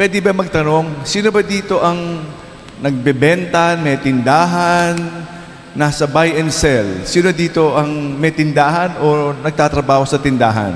Pwede ba magtanong, sino ba dito ang nagbebenta, may tindahan, nasa buy and sell? Sino dito ang may tindahan o nagtatrabaho sa tindahan?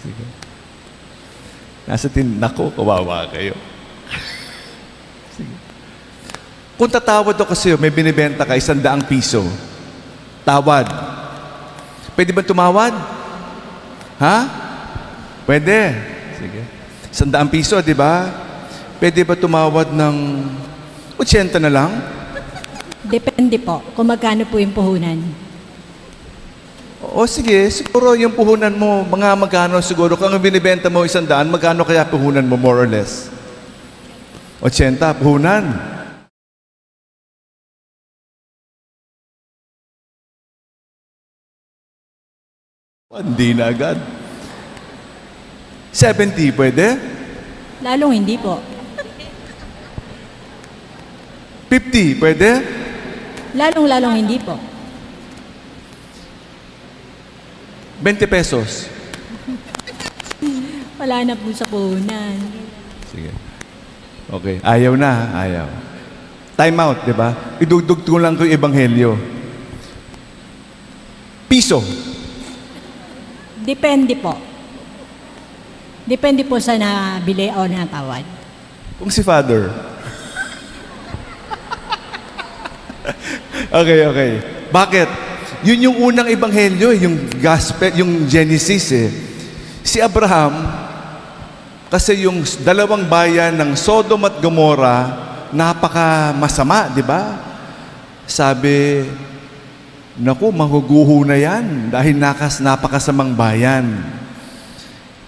Sige. Nako, kawawa kayo. Sige. Kung tatawad ako sa'yo, may binibenta ka, 100 piso. Tawad. Pwede ba tumawad? Ha? Pwede. Sige. 100 piso, di ba? Pwede ba tumawad ng 80 na lang? Depende po kung magkano po yung puhunan. O sige, siguro yung puhunan mo, mga magkano siguro, kung binibenta mo 100, magkano kaya puhunan mo more or less? 80, puhunan. Hindi na agad. 70, pwede? Lalong hindi po. 50, pwede? Lalong hindi po. 20 pesos. Wala na po sa puhunan. Sige. Okay. Ayaw na. Ayaw. Time out, di ba? Idugtog lang ko yung ebanghelyo. Piso. Depende po. Depende po sa nabili o natawad. Kung si Father. Okay. Bakit? Yun yung unang ebanghelyo, yung gospel, yung Genesis eh. Si Abraham, kasi yung dalawang bayan ng Sodom at Gomorrah, napaka masama, di ba? Sabi, naku, mahuguho na yan dahil napakasamang bayan.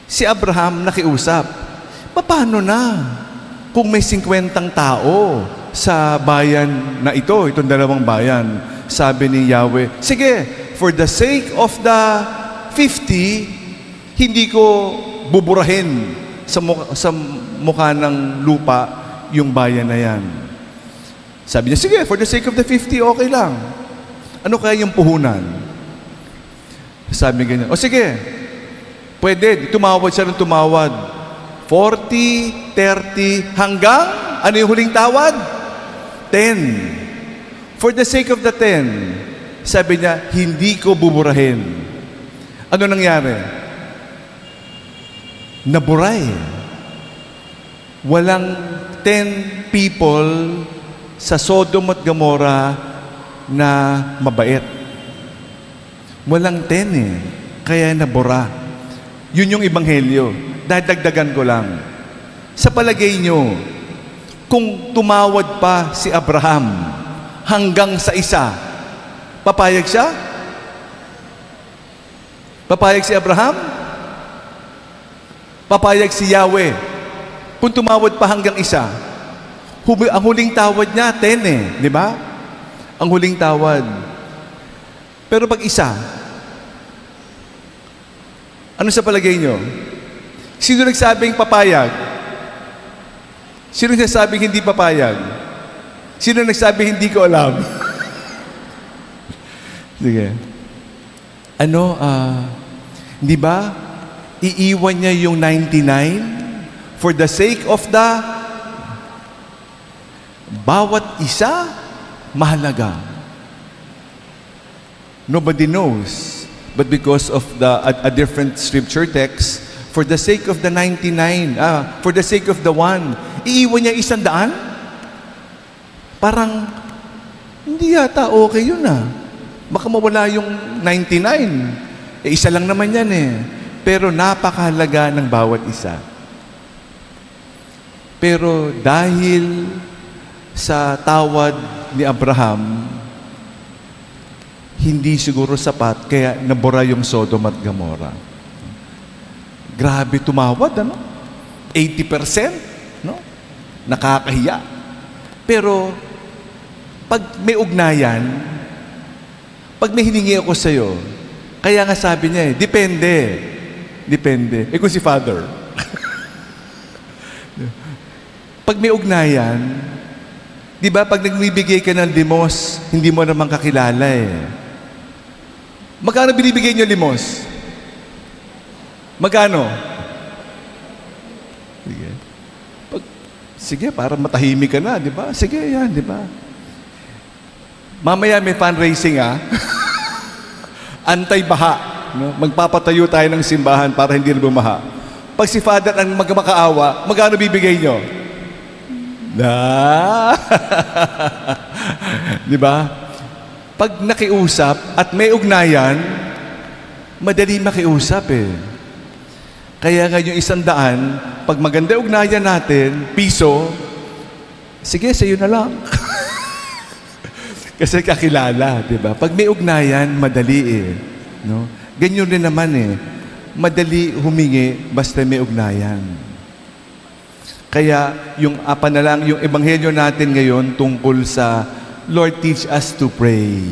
Si Abraham nakiusap, paano na kung may 50 tao sa bayan na itong dalawang bayan? Sabi ni Yahweh, sige, for the sake of the 50, hindi ko buburahin sa mukha ng lupa yung bayan na yan. Sabi niya, sige, for the sake of the 50, okay lang. Ano kaya yung puhunan? Sabi ganyan, o sige, pwede, tumawad siya ng tumawad. 40, 30, hanggang, ano yung huling tawad? 10. For the sake of the 10, sabi niya, hindi ko buburahin. Ano nangyari? Naburay. Walang 10 people sa Sodom at Gomorrah na mabait. Walang 10 eh. Kaya nabura. Yun yung ebanghelyo. Dadagdagan ko lang. Sa palagay nyo, kung tumawad pa si Abraham hanggang sa isa, papayag siya? Papayag si Abraham? Papayag si Yahweh? Kung tumawad pa hanggang isa, ang huling tawad niya, 10 eh. Di ba? Ang huling tawad. Pero pag isa, ano sa palagay nyo? Sino nagsabing papayag? Sino nagsabing hindi papayag? Sino nagsabing hindi ko alam? Sige. Di ba? Iiwan niya yung 99 for the sake of the bawat isa mahalaga. Nobody knows. But because of a different scripture text, for the sake of the 99, for the sake of the one, iiwan niya 100? Parang, hindi yata okay yun ah. Baka mawala yung 99. Isa lang naman yan eh. Pero napakahalaga ng bawat isa. Pero dahil sa tawad ni Abraham, hindi siguro sapat, kaya nabura yung Sodom at Gomorrah. Grabe tumawad, ano? 80%, no? Nakakahiya. Pero, pag may ugnayan, pag may hiningi ako sa'yo, kaya nga sabi niya depende. Depende. Kung si Father. Pag may ugnayan, di ba, pag nagbibigay ka ng limos, hindi mo naman kakilala eh. Magkano binibigay niyo limos? Magkano? Sige. Sige, para matahimik ka na, di ba? Sige, yan, di ba? Mamaya may fundraising, Anti-baha. No? Magpapatayo tayo ng simbahan para hindi na bumaha. Pag si Father ang magmakaawa, magkano bibigay nyo? Di ba? Pag nakiusap at may ugnayan, madali makiusap Kaya nga yung 100, pag maganda ugnayan natin, piso, sige, sa'yo na lang. Kasi kakilala, di ba? Pag may ugnayan, madali no? Ganyan rin naman madali humingi basta may ugnayan. Kaya yung yung ebanghelyo natin ngayon tungkol sa Lord, teach us to pray.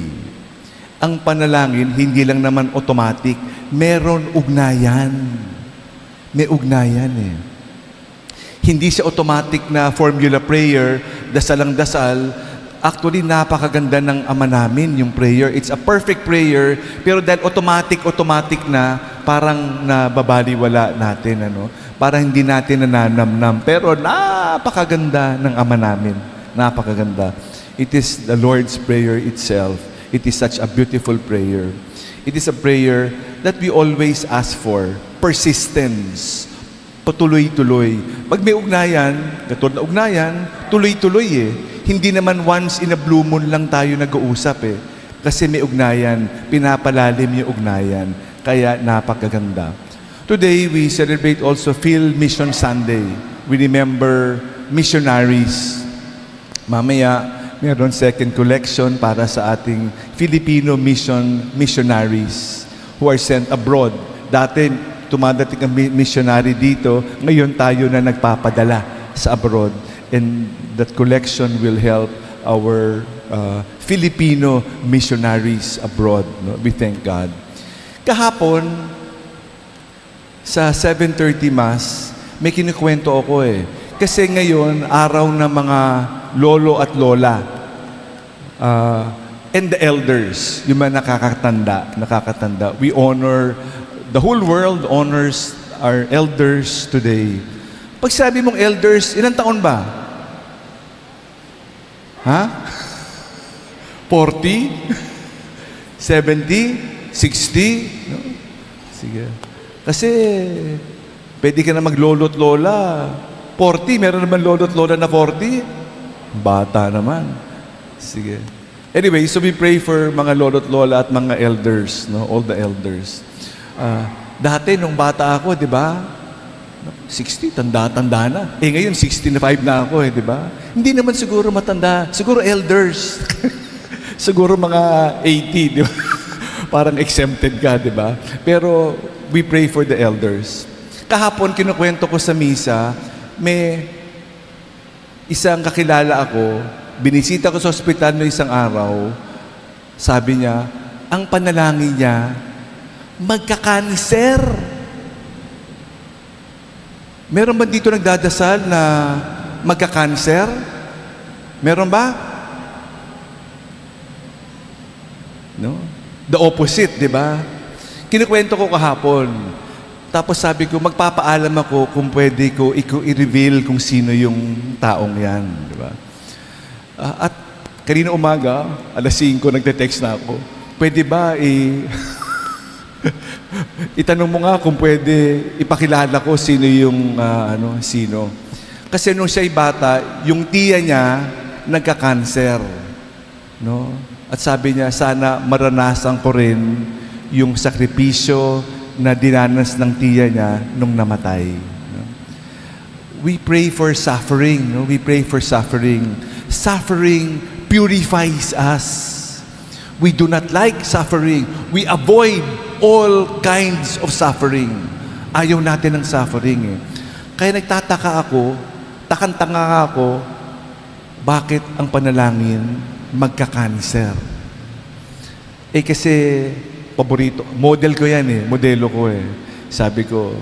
Ang panalangin, hindi lang naman automatic. Meron ugnayan. May ugnayan Hindi siya automatic na formula prayer, dasal lang dasal. Actually, napakaganda ng Ama namin yung prayer. It's a perfect prayer, pero dahil automatic na, parang nababaliwala natin, Parang hindi natin nananamnam. Pero napakaganda ng Ama namin. Napakaganda. It is the Lord's Prayer itself. It is such a beautiful prayer. It is a prayer that we always ask for. Persistence. Patuloy-tuloy. Pag may ugnayan, katulad na ugnayan, tuloy-tuloy Hindi naman once in a blue moon lang tayo nag-uusap Kasi may ugnayan, pinapalalim yung ugnayan. Kaya napakaganda. Today, we celebrate also Field Mission Sunday. We remember missionaries. Mamaya, meron second collection para sa ating Filipino missionaries who are sent abroad. Dati, tumadating ang missionary dito. Ngayon tayo na nagpapadala sa abroad. And that collection will help our Filipino missionaries abroad. No? We thank God. Kahapon, sa 7:30 Mass, may kinukwento ako Kasi ngayon, araw ng mga lolo at lola. And the elders, yung mga nakakatanda. We honor, the whole world honors our elders today. Pag sabi mong elders, ilang taon ba? 40? 70? 60? No? Sige. Kasi, pwede ka na maglolo't lola. 40, meron naman lolo't lola na 40? Bata naman. Sige. Anyway, so we pray for mga lolo't lola at mga elders, all the elders. Dati, nung bata ako, di ba? 60, tanda-tanda na. Ngayon, 65 na ako, di ba? Hindi naman siguro matanda. Siguro elders. Siguro mga 80, di ba? Parang exempted ka, di ba? Pero we pray for the elders. Kahapon, kinukwento ko sa misa, may isang kakilala ako, binisita ko sa ospital noong isang araw, sabi niya, ang panalangin niya, magka-cancer. Meron ba dito nagdadasal na magka-cancer? Meron ba? No? The opposite, di ba? Kinukwento ko kahapon. Tapos sabi ko, magpapaalam ako kung pwede ko i-reveal kung sino yung taong yan. Di ba? At kanina umaga, alas 5, nagte-text na ako. Pwede ba itanong mo nga kung pwede ipakilala ko sino yung sino. Kasi nung siya'y bata, yung tiya niya nagka-cancer. No? At sabi niya, sana maranasan ko rin yung sakripisyo na dinanas ng tiya niya nung namatay. No? We pray for suffering. No? We pray for suffering. Suffering purifies us. We do not like suffering. We avoid all kinds of suffering. Ayaw natin ng suffering. Kaya nagtataka ako, takantanga ako, bakit ang panalangin magka-cancer? Kasi paborito, model ko yan modelo ko Sabi ko,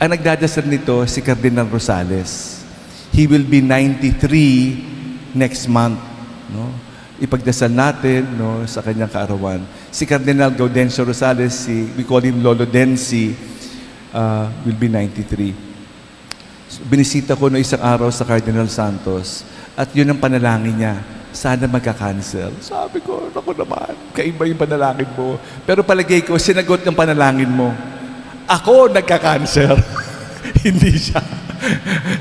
ang nagdadasal nito si Cardinal Rosales. He will be 93 next month. No? Ipagdasal natin sa kanyang kaarawan. Si Cardinal Gaudencio Rosales, we call him Lolo Densi, will be 93. Binisita ko no isang araw sa Cardinal Santos at yun ang panalangin niya. Sana magka-cancel. Sabi ko, naku naman, kaiba yung panalangin mo. Pero palagay ko, sinagot ng panalangin mo. Ako nagka-cancel. Hindi siya.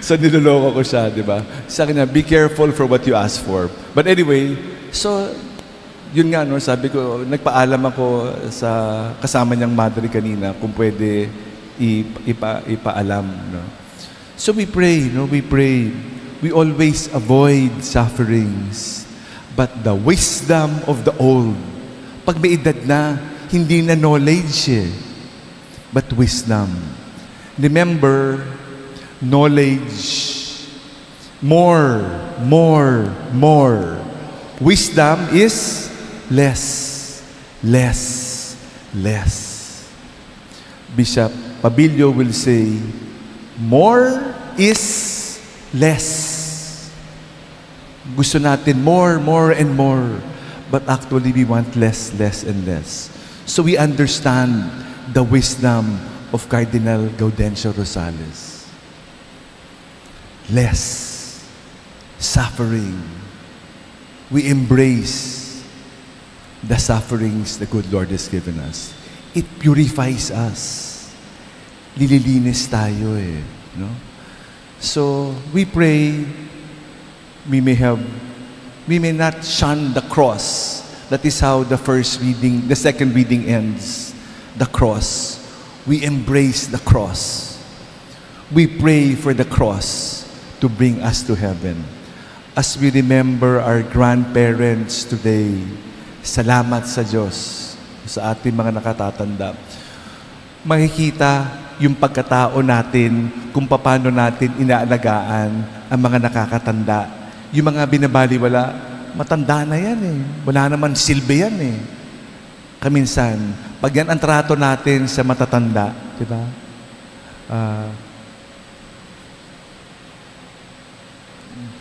So niloloko ko siya, di ba? Sa kanya, be careful for what you ask for. But anyway, so yun nga, no, sabi ko, nagpaalam ako sa kasama niyang madre kanina kung pwede ipaalam. No? So we pray, no? We pray. We always avoid sufferings. But the wisdom of the old, pag may edad na, hindi na knowledge but wisdom. Remember, knowledge, more. Wisdom is less. Bishop Pabilio will say, more is less. Gusto natin more and more. But actually, we want less and less. So we understand the wisdom of Cardinal Gaudencio Rosales. Less suffering. We embrace the sufferings the good Lord has given us. It purifies us. Nililinis tayo no? So, we pray we may not shun the cross. That is how the second reading ends. The cross. We embrace the cross. We pray for the cross to bring us to heaven. As we remember our grandparents today, salamat sa Diyos, sa ating mga nakatatanda. Makikita yung pagkatao natin, kung paano natin inaalagaan ang mga nakakatanda. Yung mga binabaliwala, matanda na yan Wala naman silbi yan Kaminsan, pag yan ang trato natin sa matatanda, di ba?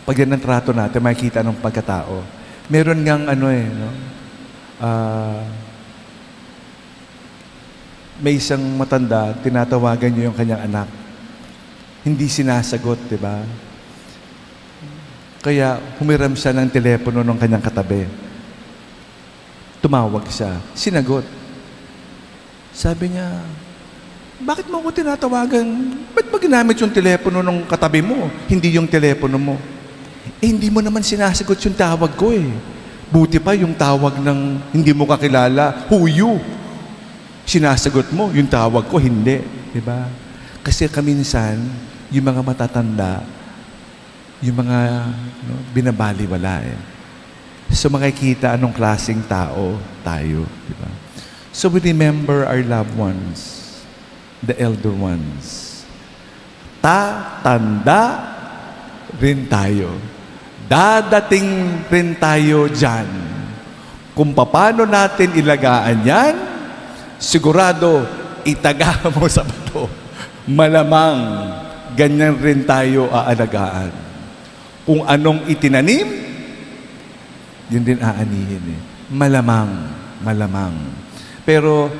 Pag yan ang trato natin, makikita ng pagkatao. Meron ngang may isang matanda, tinatawagan niyo yung kanyang anak. Hindi sinasagot, di ba? Kaya humiram siya ng telepono ng kanyang katabi. Tumawag siya. Sinagot. Sabi niya, bakit mo ako tinatawagan? Ba't ba ginamit yung telepono ng katabi mo? Hindi yung telepono mo. Hindi mo naman sinasagot yung tawag ko Buti pa yung tawag ng hindi mo kakilala, who you? Sinasagot mo, yung tawag ko, hindi. Diba? Kasi kaminsan, yung mga matatanda, yung mga binabaliwala So makikita anong klaseng tao tayo. Diba? So we remember our loved ones, the elder ones. Tatanda rin tayo. Dadating rin tayo dyan. Kung paano natin ilagaan yan, sigurado itaga mo sa bato. Malamang ganyan rin tayo aalagaan. Kung anong itinanim, yun din aanihin Malamang. Pero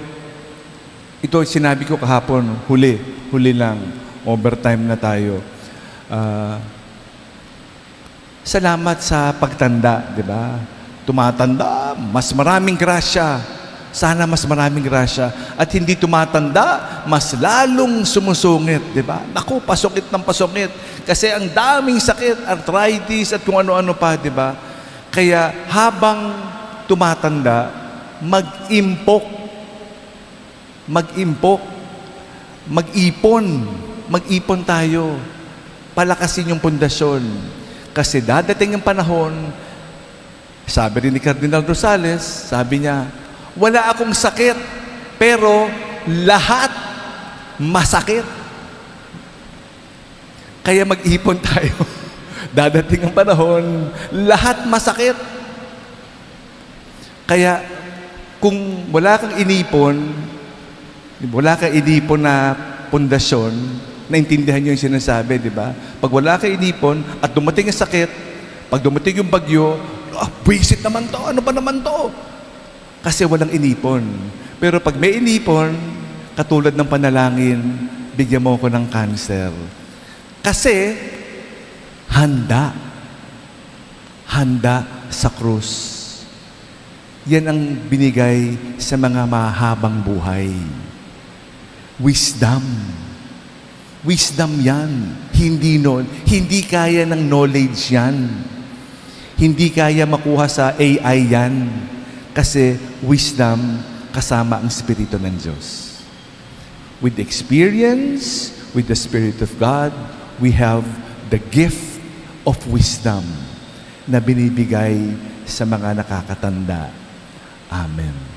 ito sinabi ko kahapon, huli lang, overtime na tayo. Salamat sa pagtanda, di ba? Tumatanda, mas maraming grasya. Sana mas maraming grasya. At hindi tumatanda, mas lalong sumusungit, di ba? Naku, pasungit ng pasungit. Kasi ang daming sakit, arthritis, at kung ano-ano pa, di ba? Kaya habang tumatanda, mag-impok, mag-ipon tayo. Palakasin yung pundasyon. Kasi dadating yung panahon, sabi rin ni Cardinal Rosales, sabi niya, wala akong sakit, pero lahat masakit. Kaya mag-ipon tayo. Dadating ang panahon, lahat masakit. Kaya kung wala kang inipon na pundasyon, naintindihan niyo yung sinasabi, di ba? Pag wala kang inipon at dumating ang sakit, pag dumating yung bagyo, buwisit naman to, ano ba naman to? Kasi walang inipon. Pero pag may inipon, katulad ng panalangin, bigyan mo ko ng cancer. Kasi, handa. Handa sa krus. Yan ang binigay sa mga mahabang buhay. Wisdom. Wisdom yan. Hindi kaya ng knowledge yan. Hindi kaya makuha sa AI yan. Kasi wisdom kasama ang Espiritu ng Diyos. With experience, with the Spirit of God, we have the gift of wisdom na binibigay sa mga nakakatanda. Amen.